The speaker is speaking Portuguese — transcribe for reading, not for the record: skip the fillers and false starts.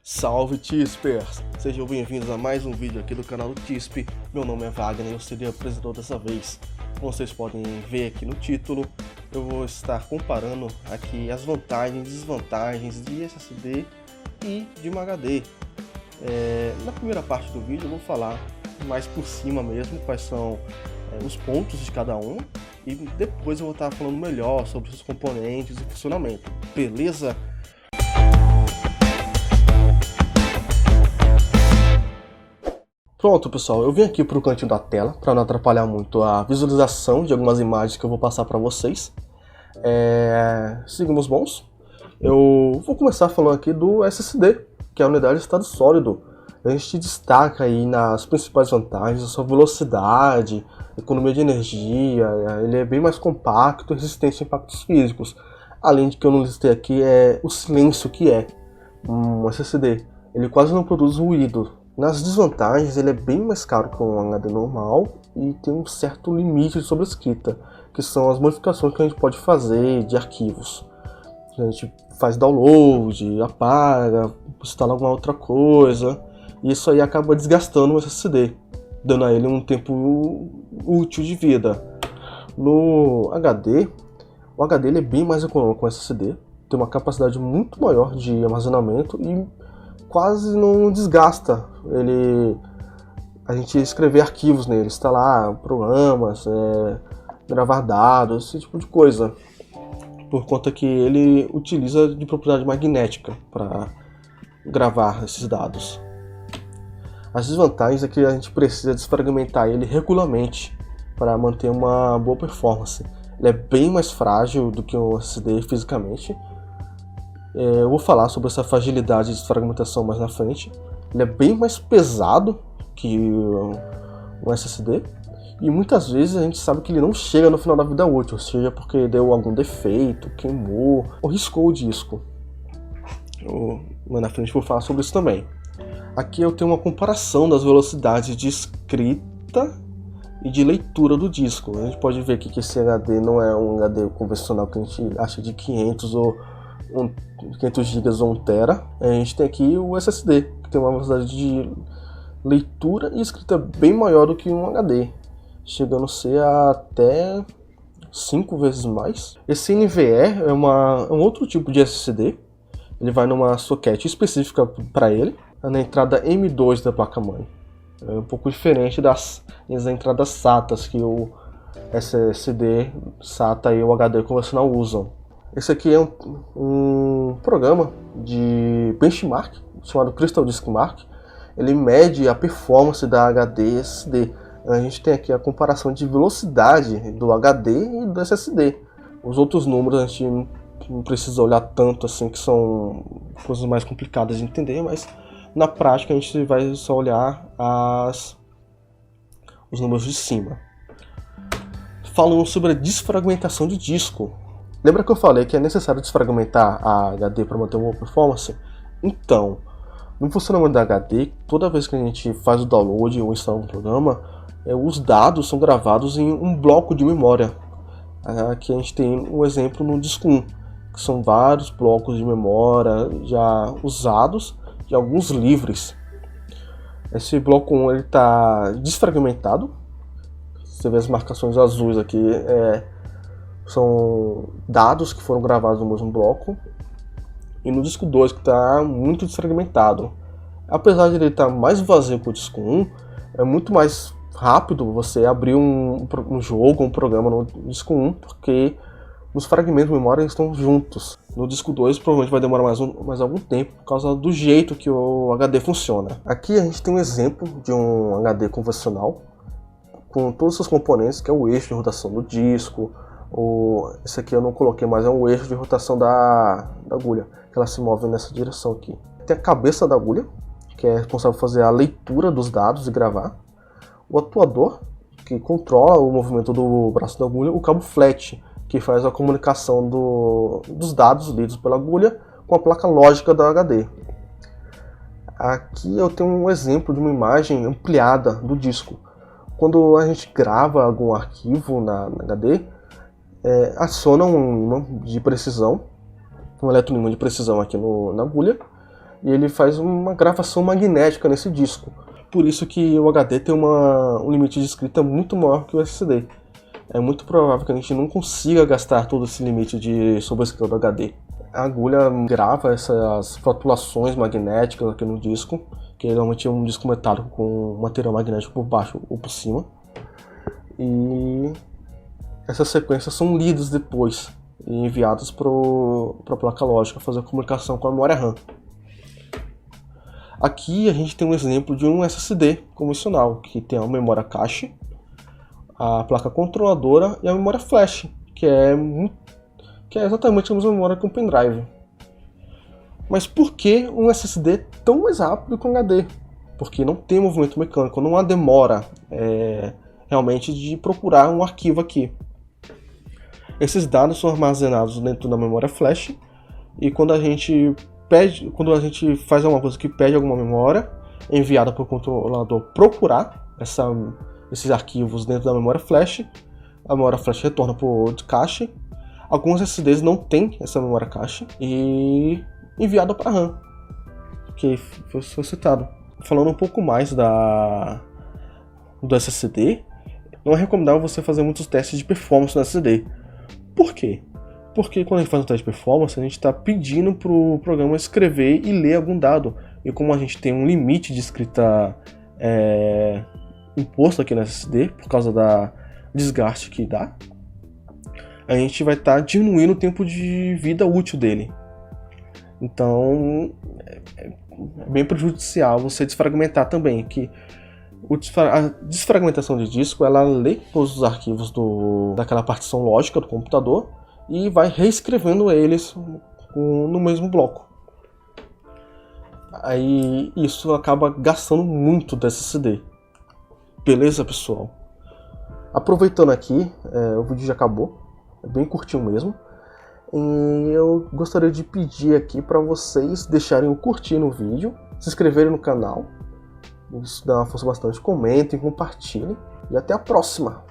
Salve Tispers! Sejam bem-vindos a mais um vídeo aqui do canal do Tisp. Meu nome é Wagner e eu serei o apresentador dessa vez. Como vocês podem ver aqui no título, eu vou estar comparando aqui as vantagens e desvantagens de SSD e de uma HD. Na primeira parte do vídeo eu vou falar mais por cima mesmo quais são os pontos de cada um, e depois eu vou estar falando melhor sobre os componentes e funcionamento, beleza? Pronto, pessoal, eu vim aqui para o cantinho da tela para não atrapalhar muito a visualização de algumas imagens que eu vou passar para vocês. Seguimos bons. Eu vou começar falando aqui do SSD, que é a unidade de estado sólido. A gente destaca aí nas principais vantagens a sua velocidade, economia de energia, ele é bem mais compacto e resistente a impactos físicos. Além de que eu não listei aqui o silêncio que é um SSD. Ele quase não produz ruído. Nas desvantagens, ele é bem mais caro que um HD normal e tem um certo limite de sobrescrita, que são as modificações que a gente pode fazer de arquivos. A gente faz download, apaga, instala alguma outra coisa, e isso aí acaba desgastando o SSD, dando a ele um tempo útil de vida. No HD, o HD ele é bem mais econômico que o SSD, tem uma capacidade muito maior de armazenamento e quase não desgasta a gente escrever arquivos nele, instalar programas, gravar dados, esse tipo de coisa, por conta que ele utiliza de propriedade magnética para gravar esses dados. As desvantagens é que a gente precisa desfragmentar ele regularmente para manter uma boa performance. Ele é bem mais frágil do que um SSD fisicamente. Eu vou falar sobre essa fragilidade de desfragmentação mais na frente. Ele é bem mais pesado que um SSD. E muitas vezes a gente sabe que ele não chega no final da vida útil, seja porque deu algum defeito, queimou ou riscou o disco. Mas na frente eu vou falar sobre isso também. Aqui eu tenho uma comparação das velocidades de escrita e de leitura do disco. A gente pode ver aqui que esse HD não é um HD convencional que a gente acha de 500 GB ou 1 TB. A gente tem aqui o SSD, que tem uma velocidade de leitura e escrita bem maior do que um HD, chegando a ser até 5 vezes mais. Esse NVE é um outro tipo de SSD, ele vai numa socket específica para ele, na entrada M2 da placa-mãe. É um pouco diferente das entradas SATAs que o SSD SATA e o HD convencional usam. Esse aqui é um programa de benchmark chamado Crystal Disk Mark. Ele mede a performance da HD e SSD. A gente tem aqui a comparação de velocidade do HD e do SSD. Os outros números a gente não precisa olhar tanto assim, que são coisas mais complicadas de entender, mas na prática a gente vai só olhar os números de cima. Falando sobre a desfragmentação de disco. Lembra que eu falei que é necessário desfragmentar a HD para manter uma boa performance? Então, no funcionamento da HD, toda vez que a gente faz o download ou instala um programa, os dados são gravados em um bloco de memória. Aqui a gente tem um exemplo no disco 1, que são vários blocos de memória já usados e alguns livres. Esse bloco 1 está desfragmentado. Você vê as marcações azuis aqui, são dados que foram gravados no mesmo bloco, e no disco 2 que está muito desfragmentado. Apesar de ele estar mais vazio que o disco 1, é muito mais rápido você abrir um jogo, um programa no disco 1, porque os fragmentos de memória estão juntos. No disco 2 provavelmente vai demorar mais algum tempo, por causa do jeito que o HD funciona. Aqui a gente tem um exemplo de um HD convencional, com todos os seus componentes, que é o eixo de rotação do disco. Esse aqui eu não coloquei, mas é um eixo de rotação da agulha, que ela se move nessa direção aqui. Tem a cabeça da agulha, que é responsável por fazer a leitura dos dados e gravar. O atuador, que controla o movimento do braço da agulha. O cabo flat, que faz a comunicação dos dados lidos pela agulha com a placa lógica da HD. Aqui eu tenho um exemplo de uma imagem ampliada do disco. Quando a gente grava algum arquivo na HD, aciona um ímã de precisão, um eletroímã de precisão aqui na agulha, e ele faz uma gravação magnética nesse disco. Por isso que o HD tem um limite de escrita muito maior que o SSD. É muito provável que a gente não consiga gastar todo esse limite de sobrescrita do HD. A agulha grava essas flutuações magnéticas aqui no disco, que normalmente é um disco metálico com material magnético por baixo ou por cima. E essas sequências são lidas depois e enviadas para a placa lógica fazer a comunicação com a memória RAM. Aqui a gente tem um exemplo de um SSD convencional, que tem a memória cache, a placa controladora e a memória flash, que é exatamente a mesma memória que um pendrive. Mas por que um SSD tão mais rápido que um HD? Porque não tem movimento mecânico, não há demora realmente de procurar um arquivo aqui. Esses dados são armazenados dentro da memória flash, e quando a gente faz alguma coisa que pede alguma memória, é enviada para o controlador procurar esses arquivos dentro da memória flash. A memória flash retorna para o cache. Alguns SSDs não têm essa memória cache e enviada para a RAM, que foi citado. Falando um pouco mais do SSD, não é recomendável você fazer muitos testes de performance no SSD. Por quê? Porque quando a gente faz um teste de performance, a gente está pedindo para o programa escrever e ler algum dado. E como a gente tem um limite de escrita imposto aqui no SSD, por causa da desgaste que dá, a gente vai estar diminuindo o tempo de vida útil dele. Então é bem prejudicial você desfragmentar também, que a desfragmentação de disco, ela lê todos os arquivos daquela partição lógica do computador e vai reescrevendo eles no mesmo bloco. Aí isso acaba gastando muito do SSD. Beleza, pessoal? Aproveitando aqui, o vídeo já acabou, é bem curtinho mesmo. E eu gostaria de pedir aqui para vocês deixarem o curtir no vídeo, se inscreverem no canal. Isso dá uma força bastante, comentem, compartilhem e até a próxima!